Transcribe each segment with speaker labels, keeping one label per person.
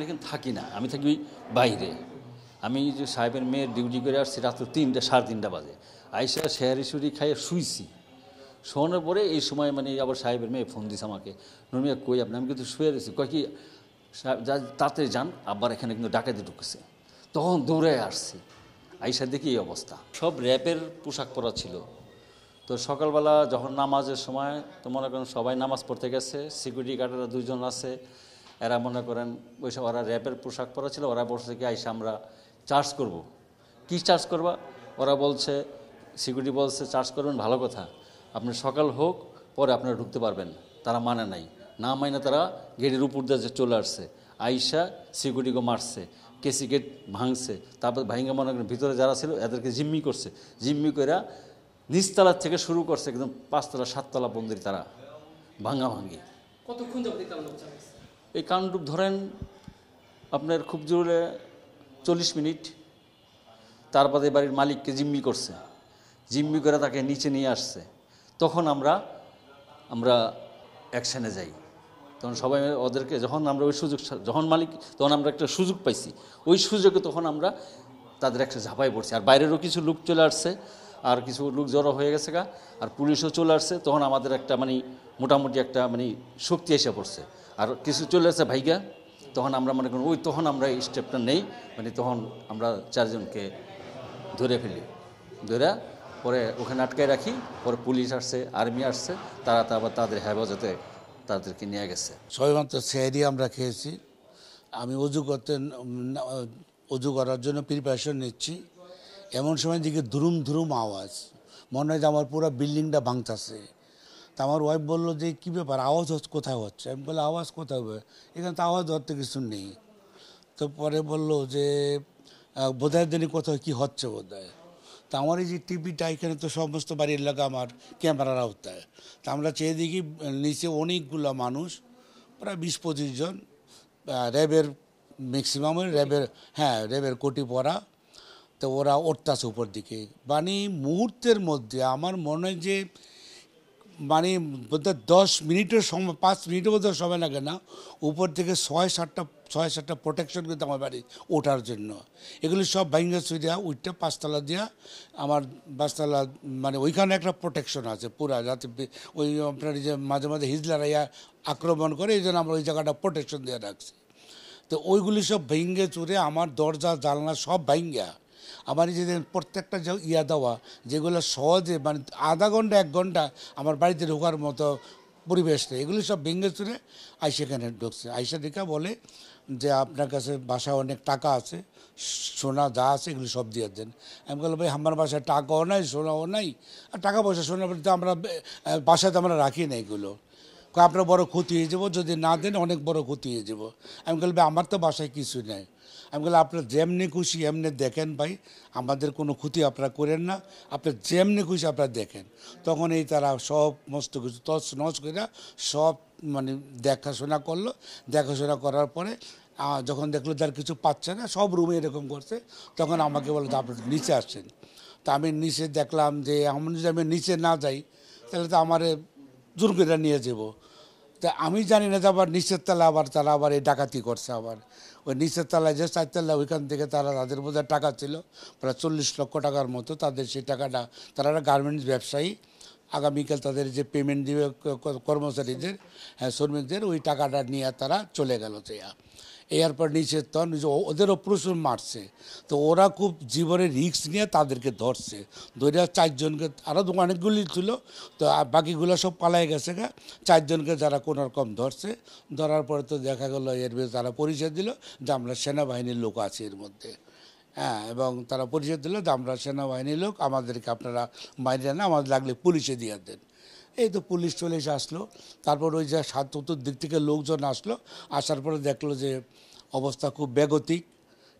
Speaker 1: এখানে থাকি না, আমি থাকি বাইরে। আমি যে সাহেবের মেয়ের ডিউটি করে আসছি রাত্র 3টা 3:30 বাজে, আইসা শেহারি সুরি খাইয়ে শুইছি। শোয়ানোর পরে এই সময় মানে আবার সাহেবের মেয়ে ফোন দিছে আমাকে, নুরমিয়া কই আপনি? আমি কিন্তু শুয়ে রয়েছি। কয় কি তাড়াতাড়ি যান, আব্বার এখানে কিন্তু ডাকাতি ঢুকেছে। তখন দৌড়ে আসছি, আইসা দেখি এই অবস্থা। সব র্যাবের পোশাক পরা ছিল। তো সকালবেলা যখন নামাজের সময়, তো মনে করেন সবাই নামাজ পড়তে গেছে, সিকিউরিটি গার্ডেরা 2জন আছে, এরা মনে করেন ওইসব ওরা র্যাবের পোশাক পরা ছিল। ওরা বলছে কি আইসা আমরা চার্জ করব। কি চার্জ করবা? ওরা বলছে, সিকিউরিটি বলছে চার্জ করবেন, ভালো কথা, আপনি সকাল হোক পরে আপনারা ঢুকতে পারবেন। তারা মানে নাই, না মাইনে তারা গেটের উপর দিয়ে চলে আসছে, আইসা সিকিউরিটিকে মারছে, কেসি গেট ভাঙছে। তারপর ভাইঙ্গা মনে করেন ভিতরে যারা ছিল এদেরকে জিম্মি করছে। জিম্মি করে নিচতলার থেকে শুরু করছে একদম 5তলা 7তলা বন্দির তারা ভাঙ্গাভাঙ্গি।
Speaker 2: কতক্ষণ যাবত
Speaker 1: এই কাণ্ড ধরেন আপনার খুব জোরে 40 মিনিট। তারপরে বাড়ির মালিককে জিম্মি করছে, জিম্মি করে তাকে নিচে নিয়ে আসছে। তখন আমরা অ্যাকশানে যাই। তখন সবাই ওদেরকে যখন আমরা ওই সুযোগ, যখন মালিক, তখন আমরা একটা সুযোগ পাইছি, ওই সুযোগে তখন আমরা তাদের একটা ঝাঁপাই পড়ছি। আর বাইরেরও কিছু লোক চলে আসছে, আর কিছু লোক জড়ো হয়ে গেছে গা, আর পুলিশও চলে আসছে। তখন আমাদের একটা মানে মোটামুটি একটা মানে শক্তি এসে পড়ছে। আর কিছু চলে আসছে ভাইগা, তখন আমরা মনে করি তখন আমরা এই স্টেপটা নেই, মানে তখন আমরা 4জনকে ধরে ফেলি। ধরে পরে ওখানে আটকায় রাখি। পরে পুলিশ আসছে, আর্মি আসছে, তারা আবার তাদের হেফাজতে তাদেরকে নিয়ে গেছে।
Speaker 3: সবেমাত্র সেহরি আমরা খেয়েছি। আমি অজু করার জন্য প্রিপারেশন নিচ্ছি, এমন সময় দিকে ধুরুম ধুরুম আওয়াজ, মনে হয় যে আমার পুরো বিল্ডিংটা ভাঙতেছে। তা আমার ওয়াইফ বললো যে কী ব্যাপার, আওয়াজ কোথায় হচ্ছে? আমি বললাম আওয়াজ কোথায় হবে, এখানে তো আওয়াজ ধরতে কিছু নেই। তো পরে বললো যে বোধহয় দিনই কোথাও কী হচ্ছে বোধহয়। তা আমার এই যে টিভিটা, এখানে তো সমস্ত বাড়ির এলাকা আমার ক্যামেরার আওতায়। তা আমরা চেয়ে দেখি নিচে অনেকগুলো মানুষ, প্রায় 20-25 জন, র্যাবের ম্যাক্সিমামের র্যাবের কোটি পরা। তো ওরা উঠতেছে উপর দিকে, মানে মুহূর্তের মধ্যে আমার মনে হয় যে মানে বোধহয় 10 মিনিটের সময়, 5 মিনিটের মধ্যে সময় লাগে না, উপর থেকে 6-7টা প্রোটেকশন কিন্তু আমার বাড়ি ওঠার জন্য। এগুলি সব ভাঙ্গা চুরিয়া উঠতে 5তলা দিয়া আমার 5তলা, মানে ওইখানে একটা প্রোটেকশন আছে পুরা, যাতে ওই আপনার যে মাঝে মাঝে হিজলারা আক্রমণ করে, এই জন্য আমরা ওই জায়গাটা প্রোটেকশন দিয়ে রাখছি। তো ওইগুলি সব ভেঙ্গে চুরে আমার দরজা জানলা সব ভাঙ্গা, আমার এই যে প্রত্যেকটা যে দেওয়া, যেগুলো সহজে মানে আধা ঘন্টা 1 ঘন্টা আমার বাড়িতে ঢোকার মতো পরিবেশ নেই, এগুলি সব ভেঙে চুরে সেখানে ঢুকছে। আইসা দেখা বলে যে আপনার কাছে বাসায় অনেক টাকা আছে, সোনা যা আছে এগুলি সব দিয়ে দেন। আমি বললাম ভাই আমার বাসায় টাকাও নাই, সোনাও নাই, আর টাকা পয়সা সোনা তো আমরা বাসাতে আমরা রাখি না এগুলো। আপনার বড় ক্ষতি হয়ে যাবো, যদি না দেন অনেক বড় ক্ষতি হয়ে যাবো। আমি বললাম আমার তো বাসায় কিছু নেই। আমি বললাম আপনার যেমনি খুশি এমনি দেখেন ভাই, আমাদের কোনো ক্ষতি আপনারা করেন না, আপনার যেমনি খুশি আপনারা দেখেন। তখন এই তারা সমস্ত কিছু তছনছ করে সব মানে দেখাশোনা করলো। দেখাশোনা করার পরে যখন দেখলো যার কিছু পাচ্ছে না, সব রুমে এরকম করছে, তখন আমাকে বলে যে আপনি নিচে আসছেন। তা আমি নিচে দেখলাম যে যদি আমি নিচে না যাই তাহলে তো আমার জোর করে নিয়ে যাবো। তা আমি জানি না যে আবার নিচের তলা তারা আবার এই ডাকাতি করছে। আবার ওই নিচের তলায় যে 4তলা, ওইখান থেকে তাদের মধ্যে টাকা ছিল প্রায় 40 লক্ষ টাকার মতো। তাদের সেই টাকাটা, তারা গার্মেন্টস ব্যবসায়ী, আগামীকাল তাদের যে পেমেন্ট দিবে কর্মচারীদের, শ্রমিকদের, ওই টাকাটা নিয়ে তারা চলে গেল। এরপর নিচের তন ওদেরও প্রচুর মারছে। তো ওরা খুব জীবনের রিস্ক নিয়ে তাদেরকে ধরছে, ধরে 4জনকে, আরও অনেকগুলি ছিল, তো বাকিগুলো সব পালায় গেছে গা। 4জনকে যারা কোনো রকম ধরছে, ধরার পরে তো দেখা গেলো এর ভিতরে তারা পরিচয় দিল যে আমরা সেনাবাহিনীর লোক আছি এর মধ্যে। এবং তারা পরিচয় দিল যে আমরা সেনাবাহিনীর লোক, আমাদেরকে আপনারা মাইরে না, আমাদের লাগলে পুলিশে দিয়ে দেন। এই তো পুলিশ চলে এসে আসলো। তারপর ওই যে চতুর্দিক থেকে লোকজন আসলো, আসার পরে দেখলো যে অবস্থা খুব বেগতিক।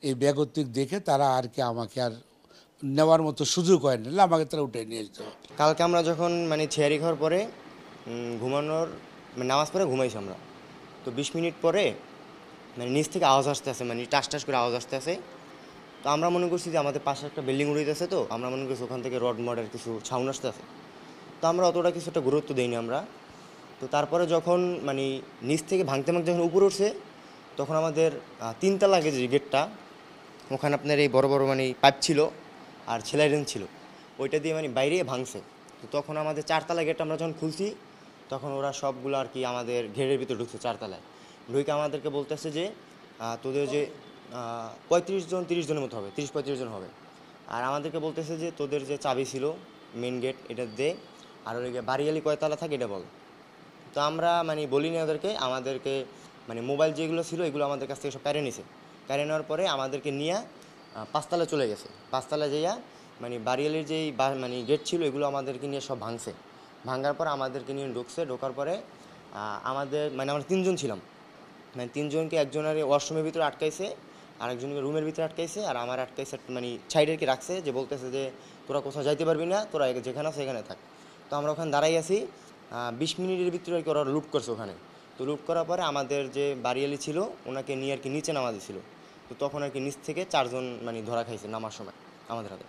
Speaker 3: এই বেগতিক দেখে তারা আর কি আমাকে আর নেওয়ার মতো সুযোগ হয় না, আমাকে তারা উঠে নিয়ে যেত।
Speaker 4: কালকে আমরা যখন মানে ছেয়ারি খাওয়ার পরে ঘুমানোর মানে নামাজ পড়ে ঘুমাইছি আমরা, তো 20 মিনিট পরে মানে নিচ থেকে আওয়াজ আসতে আছে, মানে টাস টাস করে আওয়াজ আসতে আছে। তো আমরা মনে করছি যে আমাদের পাশে একটা বিল্ডিং উড়িতেছে, তো আমরা মনে করছি ওখান থেকে রড মডের কিছু সাউন্ড আসতে আছে। তো আমরা অতটা কিছুটা গুরুত্ব দিইনি আমরা। তো তারপরে যখন মানে নিচ থেকে ভাঙতে ভাঙতে যখন উপরে উঠছে, তখন আমাদের তিনতলা যে গেটটা, ওখানে আপনার এই বড় বড় মানে পাইপ ছিল আর সেলাই ছিল, ওইটা দিয়ে মানে বাইরে ভাঙছে। তো তখন আমাদের 4তলা গেটটা আমরা যখন খুলছি, তখন ওরা সবগুলো আর কি আমাদের ঘেরের ভিতরে ঢুকছে 4তলায়। ঢুকে আমাদেরকে বলতেছে যে তোদের যে 35 জন 30 জনের মতো হবে, 30-35 জন হবে। আর আমাদেরকে বলতেছে যে তোদের যে চাবি ছিল মেন গেট এটা দে, আর ওই বাড়িয়ালি কয়তলা থাকে এটা বল। তো আমরা মানে বলিনি ওদেরকে, আমাদেরকে মানে মোবাইল যেগুলো ছিল এগুলো আমাদের কাছ থেকে সব কেড়ে নিছে। কেড়ে নেওয়ার পরে আমাদেরকে নিয়ে 5তলায় চলে গেছে। 5তলায় যাইয়া মানে বাড়িয়ালির যেই মানে গেট ছিল এগুলো আমাদেরকে নিয়ে সব ভাঙছে। ভাঙার পর আমাদেরকে নিয়ে ঢুকছে। ঢোকার পরে আমাদের মানে আমরা 3জন ছিলাম, মানে 3জনকে একজনের ওয়াশরুমের ভিতরে আটকাইছে, আরেকজনকে রুমের ভিতরে আটকাইছে, আর আমার আটকাইছে মানে সাইডের কি রাখছে, যে বলতেছে যে তোরা কোথাও যাইতে পারবি না, তোরা যেখানে আছে সেখানে থাক। তো আমরা ওখানে দাঁড়াই আছি। 20 মিনিটের ভিতরে আর কি ওরা লুট করছে ওখানে। তো লুট করার পরে আমাদের যে বাড়িয়ালি ছিল ওনাকে নিয়ে আর কি নিচে নামা দিয়েছিল। তো তখন আর কি নিচ থেকে 4জন মানে ধরা খাইছে নামার সময় আমাদের হাতে।